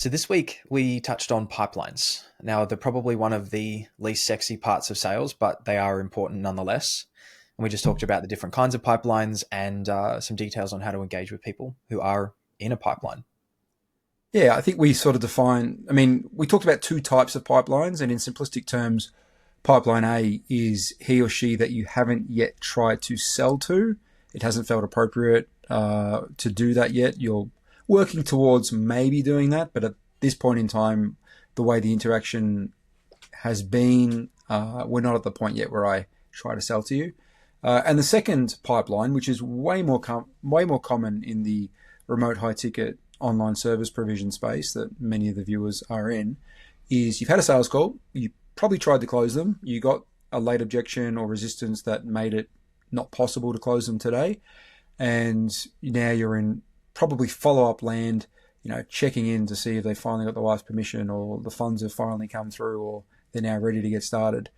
So this week we touched on pipelines. Now they're probably one of the least sexy parts of sales, but they are important nonetheless. And we just talked about the different kinds of pipelines and some details on how to engage with people who are in a pipeline. Yeah, I think we sort of define, we talked about two types of pipelines, and in simplistic terms, pipeline A is he or she that you haven't yet tried to sell to. It hasn't felt appropriate to do that yet. You're working towards maybe doing that, but at this point in time, the way the interaction has been, we're not at the point yet where I try to sell to you. And the second pipeline, which is way more common in the remote high ticket online service provision space that many of the viewers are in, is you've had a sales call, you probably tried to close them, you got a late objection or resistance that made it not possible to close them today, and now you're in probably follow-up land, checking in to see if they finally got the wife's permission or the funds have finally come through or they're now ready to get started.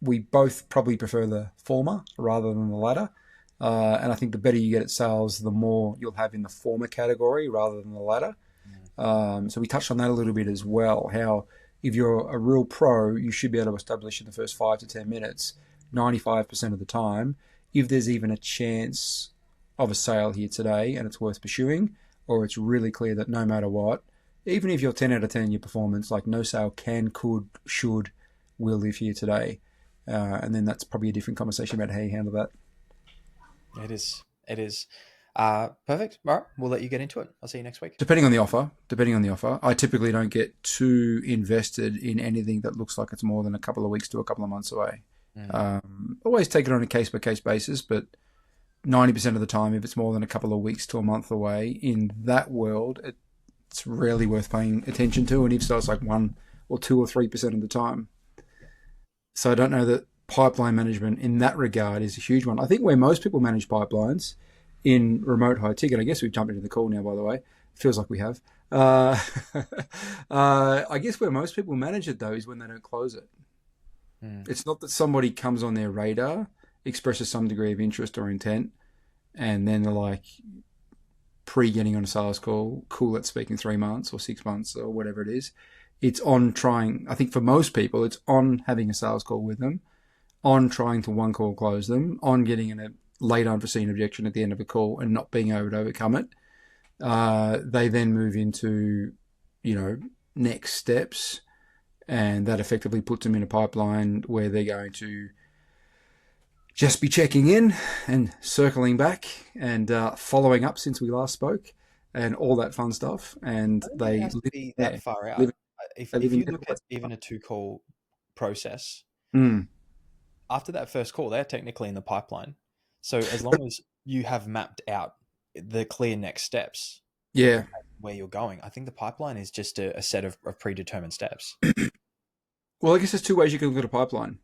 We both probably prefer the former rather than the latter. And I think the better you get at sales, the more you'll have in the former category rather than the latter. So we touched on that a little bit as well, how if you're a real pro, you should be able to establish in the first 5 to 10 minutes, 95% of the time, if there's even a chance of a sale here today and it's worth pursuing, or it's really clear that no matter what, even if you're 10 out of 10 in your performance, like no sale can, could, should, will live here today. And then that's probably a different conversation about how you handle that. It is. It is. Perfect. All right. We'll let you get into it. I'll see you next week. Depending on the offer, I typically don't get too invested in anything that looks like it's more than a couple of weeks to a couple of months away. Always take it on a case-by-case basis, but 90% of the time, if it's more than a couple of weeks to a month away, in that world, it's rarely worth paying attention to, and if so, it's like 1 or 2 or 3% of the time. So I don't know that pipeline management in that regard is a huge one. I think where most people manage pipelines in remote high ticket, I guess we've jumped into the call now, by the way. Feels like we have. I guess where most people manage it, though, is when they don't close it. It's not that somebody comes on their radar, expresses some degree of interest or intent, and then they're like, pre-getting on a sales call, cool, let's speak in 3 months or 6 months or whatever it is. It's on trying, I think for most people, it's on having a sales call with them, on trying to one call close them, on getting in a late unforeseen objection at the end of a call and not being able to overcome it. They then move into, next steps, and that effectively puts them in a pipeline where they're going to just be checking in and circling back and following up since we last spoke and all that fun stuff. And they have to live be there. that far out. Live, If they live in you look at even a 2 call process, Mm. after that first call, they're technically in the pipeline. So as long as you have mapped out the clear next steps, Yeah. where you're going, I think the pipeline is just a set of predetermined steps. Well, I guess there's two ways you can look at a pipeline.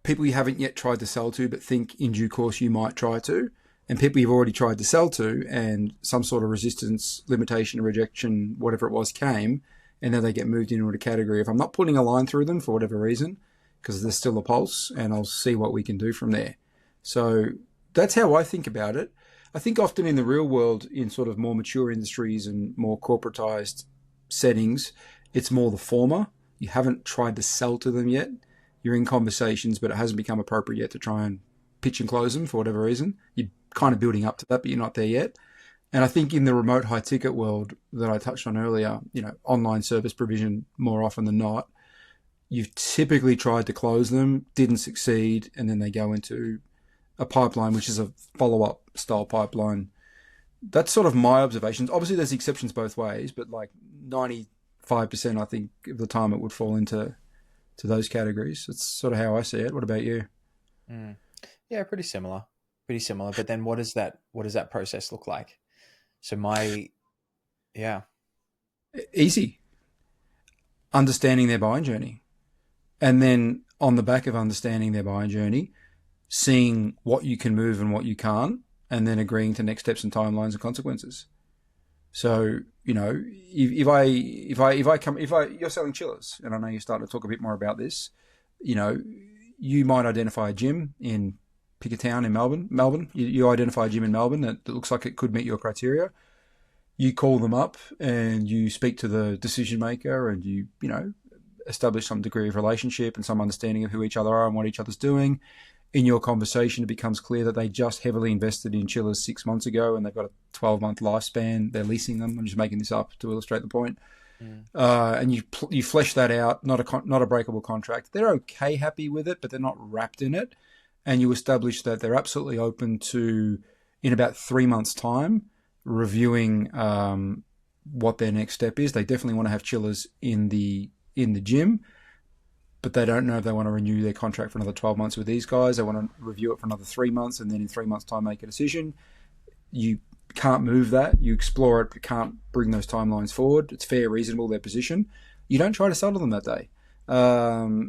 People you haven't yet tried to sell to, but think in due course you might try to, and people you've already tried to sell to, and some sort of resistance, limitation, rejection, whatever it was, came, and then they get moved into a category of I'm not putting a line through them for whatever reason, because there's still a pulse, and I'll see what we can do from there. So that's how I think about it. I think often in the real world, in sort of more mature industries and more corporatized settings, it's more the former. You haven't tried to sell to them yet. You're in conversations, but it hasn't become appropriate yet to try and pitch and close them for whatever reason. You're kind of building up to that, but you're not there yet. And I think in the remote high ticket world that I touched on earlier, online service provision more often than not, you've typically tried to close them, didn't succeed, and then they go into a pipeline, which is a follow-up style pipeline. That's sort of my observations. Obviously, there's exceptions both ways, but like 95%, I think, of the time it would fall into those categories. That's sort of how I see it. What about you? Yeah, pretty similar. But then what does that process look like? So Easy. Understanding their buying journey. And then on the back of understanding their buying journey, seeing what you can move and what you can't, and then agreeing to next steps and timelines and consequences. So, if you're selling chillers, and I know you're starting to talk a bit more about this, you might identify a gym pick a town in Melbourne. You identify a gym in Melbourne that looks like it could meet your criteria. you call them up and you speak to the decision maker, and you know, establish some degree of relationship and some understanding of who each other are and what each other's doing. In your conversation, it becomes clear that they just heavily invested in chillers 6 months ago and they've got a 12-month lifespan. They're leasing them. I'm just making this up to illustrate the point. And you flesh that out, not a breakable contract. They're okay, happy with it, but they're not wrapped in it. And you establish that they're absolutely open to, in about 3 months' time, reviewing what their next step is. They definitely want to have chillers in the gym, but they don't know if they want to renew their contract for another 12 months with these guys. They want to review it for another 3 months, and then in 3 months' time make a decision. You can't move that. You explore it, but can't bring those timelines forward. It's fair, reasonable, their position. You don't try to sell to them that day.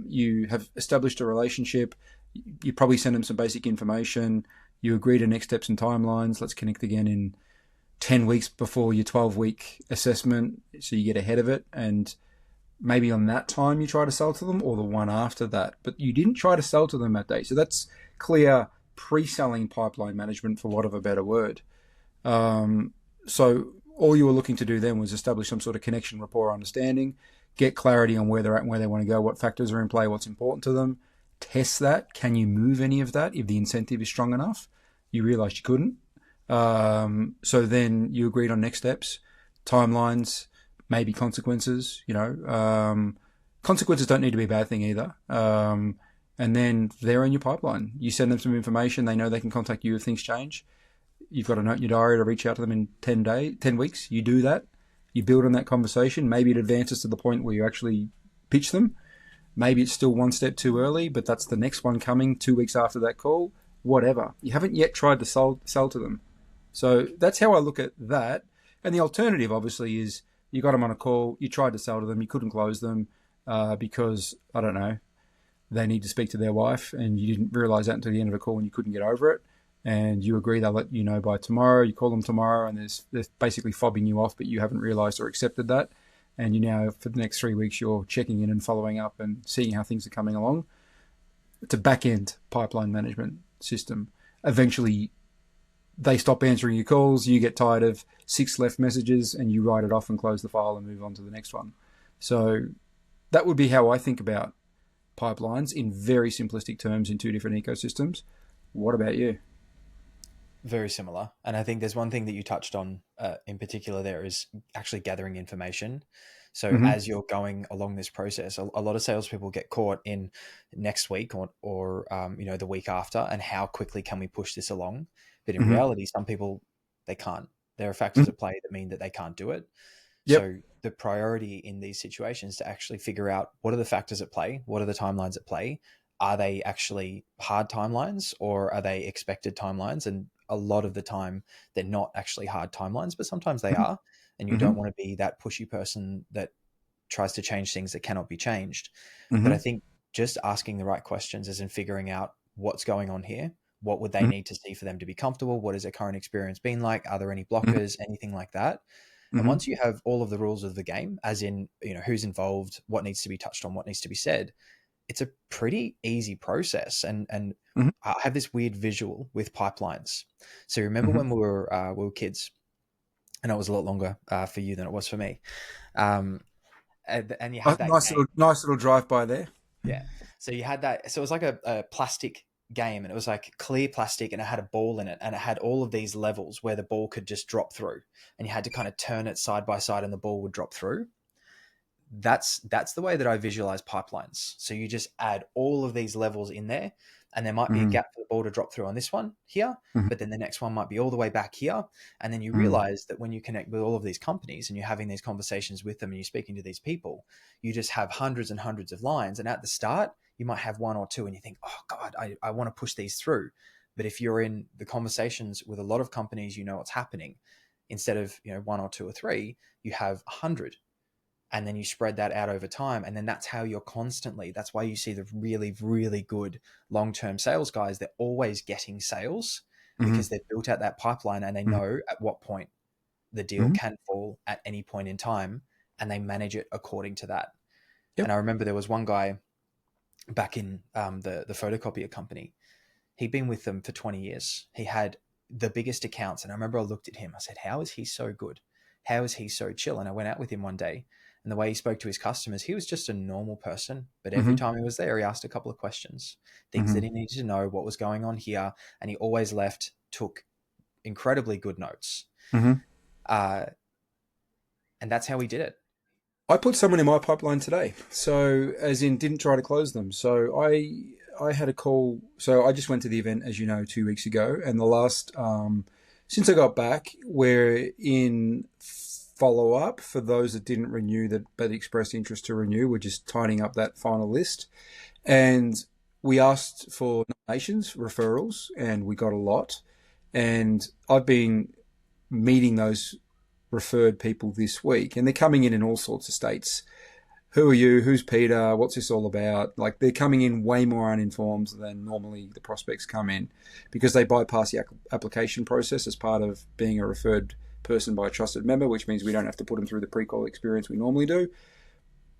You have established a relationship. You probably send them some basic information. You agree to next steps and timelines. Let's connect again in 10 weeks before your 12-week assessment, so you get ahead of it. And maybe on that time you try to sell to them, or the one after that. But you didn't try to sell to them that day. So that's clear pre-selling pipeline management, for want of a better word. So all you were looking to do then was establish some sort of connection, rapport, understanding, get clarity on where they're at and where they want to go, what factors are in play, what's important to them. Test that. Can you move any of that if the incentive is strong enough? You realized you couldn't. So then you agreed on next steps, timelines, maybe consequences. Consequences don't need to be a bad thing either. And then they're in your pipeline. You send them some information. They know they can contact you if things change. You've got a note in your diary to reach out to them in 10 weeks. You do that. You build on that conversation. Maybe it advances to the point where you actually pitch them. Maybe it's still one step too early, but that's the next one coming 2 weeks after that call. Whatever. You haven't yet tried to sell to them. So that's how I look at that. And the alternative, obviously, is you got them on a call, you tried to sell to them, you couldn't close them because, I don't know, they need to speak to their wife, and you didn't realize that until the end of a call and you couldn't get over it. And you agree they'll let you know by tomorrow. You call them tomorrow, and they're basically fobbing you off, but you haven't realized or accepted that. And you now, for the next 3 weeks, you're checking in and following up and seeing how things are coming along. It's a back-end pipeline management system. Eventually, they stop answering your calls, you get tired of 6 left messages, and you write it off and close the file and move on to the next one. So that would be how I think about pipelines in very simplistic terms in 2 different ecosystems. What about you? Very similar. And I think there's one thing that you touched on in particular there is actually gathering information. So as you're going along this process, a lot of salespeople get caught in next week or the week after, and how quickly can we push this along? But in reality, some people, they can't. There are factors at play that mean that they can't do it. Yep. So the priority in these situations is to actually figure out what are the factors at play, what are the timelines at play, are they actually hard timelines or are they expected timelines? And a lot of the time they're not actually hard timelines, but sometimes they are. And you don't want to be that pushy person that tries to change things that cannot be changed. But I think just asking the right questions is in figuring out what's going on here. What would they need to see for them to be comfortable? What has their current experience been like? Are there any blockers, anything like that? And once you have all of the rules of the game, as in, who's involved, what needs to be touched on, what needs to be said, it's a pretty easy process. And I have this weird visual with pipelines. So remember when we were kids, and it was a lot longer for you than it was for me. And you had that nice little drive by there. Yeah. So you had that. So it was like a plastic game, and it was like clear plastic, and it had a ball in it, and it had all of these levels where the ball could just drop through, and you had to kind of turn it side by side and the ball would drop through. That's the way that I visualize pipelines. So you just add all of these levels in there, and there might be a gap for the ball to drop through on this one here, but then the next one might be all the way back here. And then you realize that when you connect with all of these companies and you're having these conversations with them and you're speaking to these people, you just have hundreds and hundreds of lines. And at the start, you might have 1 or 2 and you think, oh God, I want to push these through. But if you're in the conversations with a lot of companies, you know what's happening. Instead of 1 or 2 or 3, you have 100. And then you spread that out over time. And then that's how you're constantly, that's why you see the really, really good long-term sales guys. They're always getting sales because they've built out that pipeline and they know at what point the deal can fall at any point in time, and they manage it according to that. Yep. And I remember there was one guy back in the photocopier company. He'd been with them for 20 years. He had the biggest accounts. And I remember I looked at him, I said, how is he so good? how is he so chill? And I went out with him one day, and the way he spoke to his customers, he was just a normal person. But every Mm-hmm. time he was there, he asked a couple of questions, things Mm-hmm. that he needed to know, what was going on here. And he always took incredibly good notes. Mm-hmm. Uh, and that's how we did it. I put someone in my pipeline today. So, as in, didn't try to close them. So, I had a call. So, I just went to the event, as you know, 2 weeks ago. And the last, since I got back, we're in follow up for those that didn't renew that but expressed interest to renew. We're just tidying up that final list. And we asked for nominations, referrals, and we got a lot. And I've been meeting those referred people this week, and they're coming in all sorts of states. Who are you? Who's Peter? What's this all about? Like, they're coming in way more uninformed than normally the prospects come in, because they bypass the application process as part of being a referred person by a trusted member, which means we don't have to put them through the pre-call experience we normally do.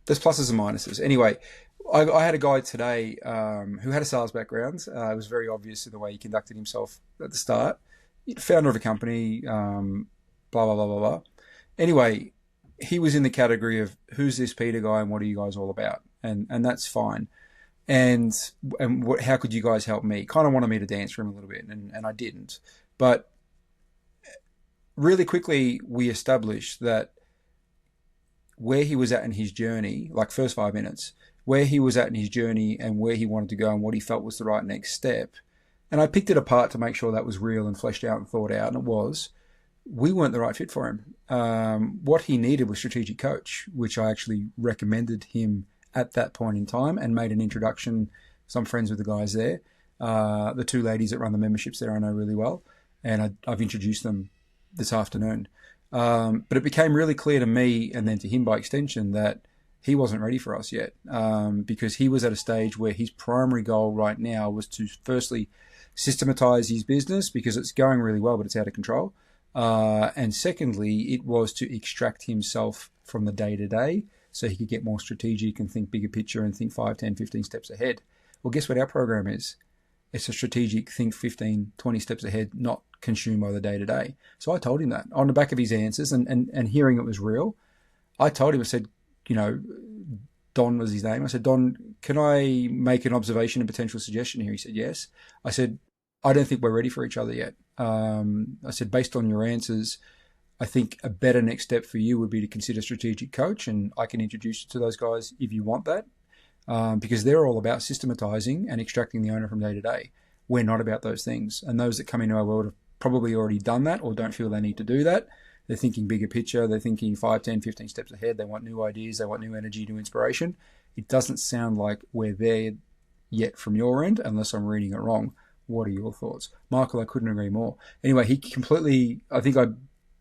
There's pluses and minuses. Anyway, I had a guy today who had a sales background. It was very obvious in the way he conducted himself at the start. Founder of a company, blah, blah, blah, blah, blah. Anyway, he was in the category of, who's this Peter guy and what are you guys all about? And that's fine. And how could you guys help me? Kind of wanted me to dance for him a little bit, and I didn't. But really quickly, we established that where he was at in his journey, like first 5 minutes, where he was at in his journey and where he wanted to go and what he felt was the right next step. And I picked it apart to make sure that was real and fleshed out and thought out, and it was. We weren't the right fit for him. What he needed was strategic coach, which I actually recommended him at that point in time and made an introduction. So I'm friends with the guys there. The two ladies that run the memberships there I know really well, and I've introduced them this afternoon. But it became really clear to me, and then to him by extension, that he wasn't ready for us yet, because he was at a stage where his primary goal right now was to firstly systematize his business, because it's going really well, but it's out of control. And secondly, it was to extract himself from the day-to-day so he could get more strategic and think bigger picture and think 5, 10, 15 steps ahead. Well, guess what our program is? It's a strategic think 15, 20 steps ahead, not consumed by the day-to-day. So I told him that on the back of his answers and hearing it was real. I told him, I said, Don was his name. I said, Don, can I make an observation and potential suggestion here? He said, yes. I said, I don't think we're ready for each other yet. I said, based on your answers, I think a better next step for you would be to consider strategic coach, and I can introduce you to those guys if you want that, because they're all about systematizing and extracting the owner from day to day. We're not about those things. And those that come into our world have probably already done that or don't feel they need to do that. They're thinking bigger picture. They're thinking 5, 10, 15 steps ahead. They want new ideas. They want new energy, new inspiration. It doesn't sound like we're there yet from your end, unless I'm reading it wrong. What are your thoughts? Michael, I couldn't agree more. Anyway, I think I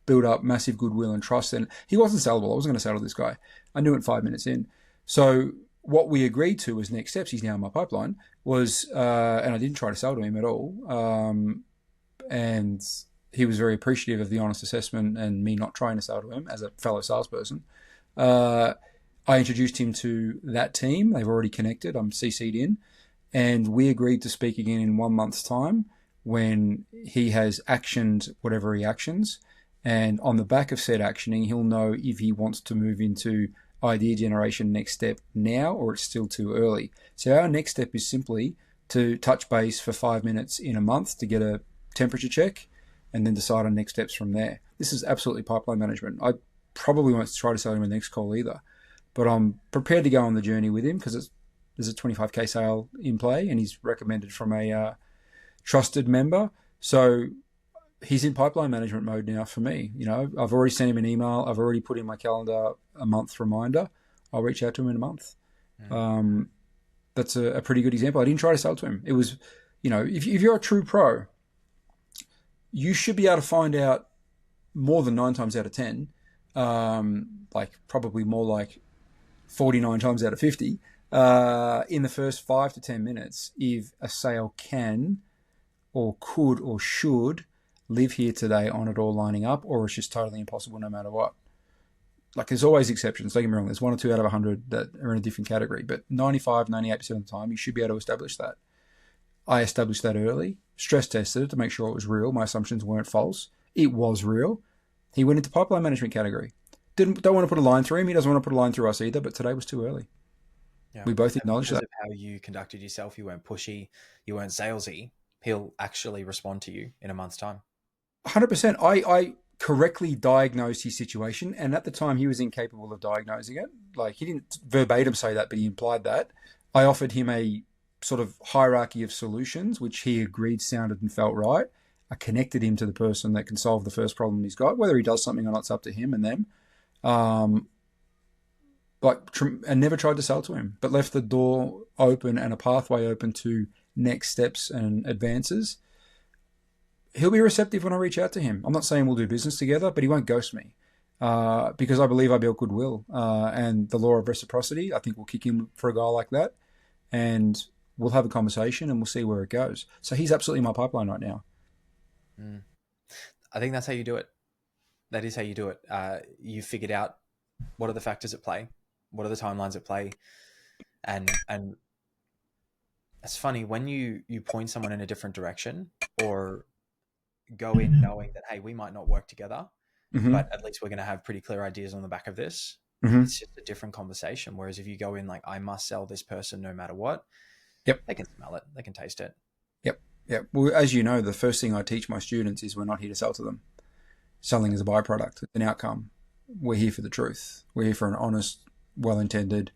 built up massive goodwill and trust, and he wasn't sellable. I wasn't going to settle this guy. I knew it 5 minutes in. So what we agreed to as next steps, he's now in my pipeline, was, and I didn't try to sell to him at all, and he was very appreciative of the honest assessment and me not trying to sell to him as a fellow salesperson. I introduced him to that team. They've already connected. I'm CC'd in. And we agreed to speak again in 1 month's time when he has actioned whatever he actions. And on the back of said actioning, he'll know if he wants to move into idea generation next step now or it's still too early. So our next step is simply to touch base for 5 minutes in a month to get a temperature check and then decide on next steps from there. This is absolutely pipeline management. I probably won't try to sell him in the next call either, but I'm prepared to go on the journey with him because there's a 25k sale in play and he's recommended from a trusted member. So he's in pipeline management mode now for me. I've already sent him an email. I've already put in my calendar a month reminder. I'll reach out to him in a month. Mm. That's a pretty good example. I didn't try to sell to him. It was, if you're a true pro, you should be able to find out more than 9 times out of 10, like probably more like 49 times out of 50, in the first 5 to 10 minutes, if a sale can or could or should live here today on it all lining up, or it's just totally impossible no matter what. Like, there's always exceptions. Don't get me wrong. There's 1 or 2 out of 100 that are in a different category, but 95, 98% of the time, you should be able to establish that. I established that early, stress tested it to make sure it was real. My assumptions weren't false. It was real. He went into pipeline management category. Don't want to put a line through him. He doesn't want to put a line through us either. But today was too early. Yeah. We both And acknowledged because that. of how you conducted yourself, you weren't pushy, you weren't salesy, he'll actually respond to you in a month's time. 100%. I correctly diagnosed his situation, and at the time he was incapable of diagnosing it. Like, he didn't verbatim say that, but he implied that. I offered him a sort of hierarchy of solutions, which he agreed sounded and felt right. I connected him to the person that can solve the first problem he's got. Whether he does something or not, it's up to him and them. And never tried to sell to him, but left the door open and a pathway open to next steps and advances. He'll be receptive when I reach out to him. I'm not saying we'll do business together, but he won't ghost me because I believe I built goodwill and the law of reciprocity. I think will kick in for a guy like that, and we'll have a conversation and we'll see where it goes. So he's absolutely in my pipeline right now. I think that's how you do it. That is how you do it. You figured out what are the factors at play, what are the timelines at play, and it's funny when you point someone in a different direction or go in knowing that, hey, we might not work together, but at least we're going to have pretty clear ideas on the back of this. It's just a different conversation. Whereas if you go in like, I must sell this person no matter what, they can smell it, they can taste it. Yep. Well, as you know, the first thing I teach my students is we're not here to sell to them. Selling is a byproduct, an outcome. We're here for the truth. We're here for an honest, well-intended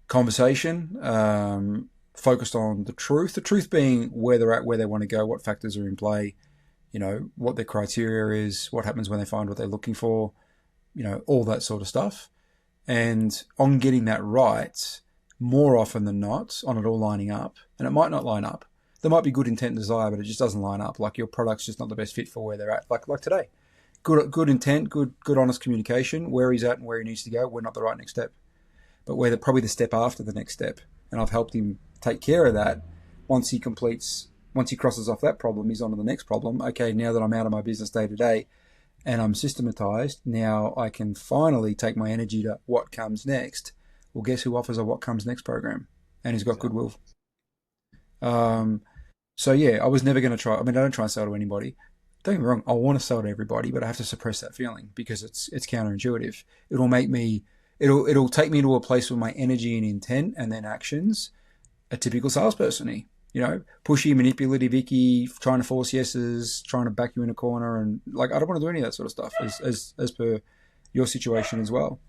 conversation, focused on the truth being where they're at, where they want to go, what factors are in play, what their criteria is, what happens when they find what they're looking for, all that sort of stuff. And on getting that right, more often than not, on it all lining up, and it might not line up. There might be good intent and desire, but it just doesn't line up. Like your product's just not the best fit for where they're at. Like today. Good intent, good honest communication, where he's at and where he needs to go. We're not the right next step. But we're probably the step after the next step. And I've helped him take care of that. Once he crosses off that problem, he's on to the next problem. Okay, now that I'm out of my business day to day and I'm systematized, now I can finally take my energy to what comes next. Well, guess who offers a what comes next program? And he's got goodwill. So yeah, I was never going to try. I mean, I don't try and sell to anybody. Don't get me wrong. I want to sell to everybody, but I have to suppress that feeling because it's counterintuitive. It'll take me to a place where my energy and intent and then actions are typical salesperson-y. Pushy, manipulative, icky, trying to force yeses, trying to back you in a corner, and like I don't want to do any of that sort of stuff. As per your situation as well.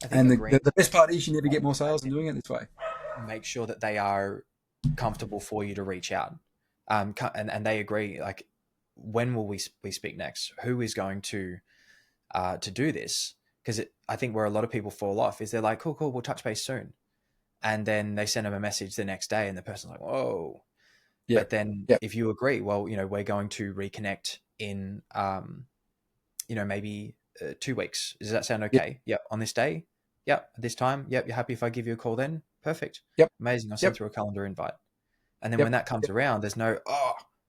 And the best part is you never get more sales than doing it this way. Make sure that they are comfortable for you to reach out, and they agree. Like, when will we speak next? Who is going to do this? Because I think where a lot of people fall off is they're like, cool, we'll touch base soon, and then they send them a message the next day, and the person's like, whoa. Yeah. But then if you agree, well, we're going to reconnect in, maybe 2 weeks. Does that sound okay? Yep. On this day. Yep. At this time. Yep. You're happy if I give you a call then? Perfect. Yep. Amazing. I'll send through a calendar invite. And then when that comes around, there's no,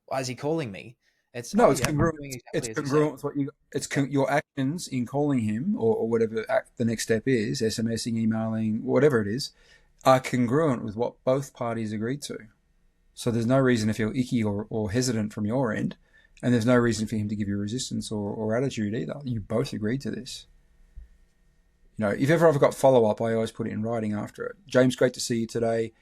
why is he calling me? It's congruent. It's congruent with your actions in calling him or whatever the next step is, SMSing, emailing, whatever it is, are congruent with what both parties agreed to. So there's no reason to feel icky or hesitant from your end, and there's no reason for him to give you resistance or attitude either. You both agreed to this. If ever I've got follow-up, I always put it in writing after it. James, great to see you today.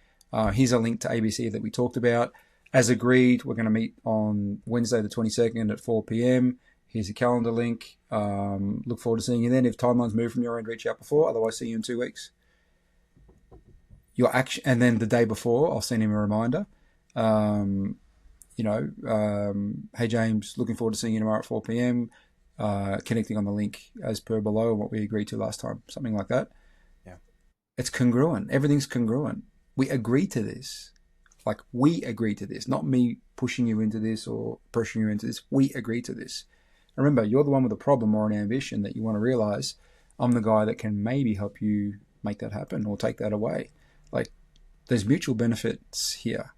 Here's a link to ABC that we talked about. As agreed, we're going to meet on Wednesday the 22nd at 4 p.m. Here's a calendar link. Look forward to seeing you then. If timelines move from your end, reach out before. Otherwise, see you in 2 weeks. Your action, and then the day before, I'll send him a reminder. Hey, James, looking forward to seeing you tomorrow at 4 p.m. Connecting on the link as per below what we agreed to last time. Something like that. Yeah. It's congruent. Everything's congruent. We agreed to this. Like, we agreed to this, not me pushing you into this or pressuring you into this. We agreed to this. And remember, you're the one with a problem or an ambition that you want to realize. I'm the guy that can maybe help you make that happen or take that away. Like, there's mutual benefits here.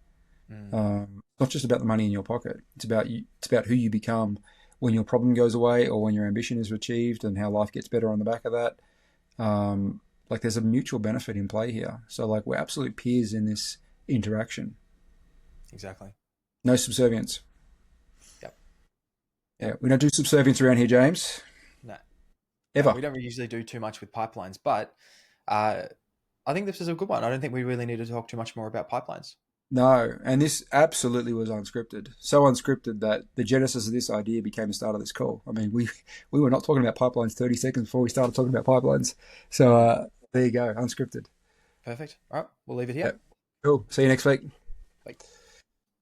Not just about the money in your pocket. It's about you. It's about who you become when your problem goes away or when your ambition is achieved and how life gets better on the back of that. Like, there's a mutual benefit in play here. So, like, we're absolute peers in this interaction. Exactly. No subservience. Yep. Yeah, we don't do subservience around here, James. ever. We don't usually do too much with pipelines, but uh, I think this is a good one. I don't think we really need to talk too much more about pipelines. No, and this absolutely was unscripted. So unscripted that the genesis of this idea became the start of this call. I mean, we were not talking about pipelines 30 seconds before we started talking about pipelines. So there you go, unscripted. Perfect. All right, we'll leave it here. Yep. Cool. See you next week. Bye.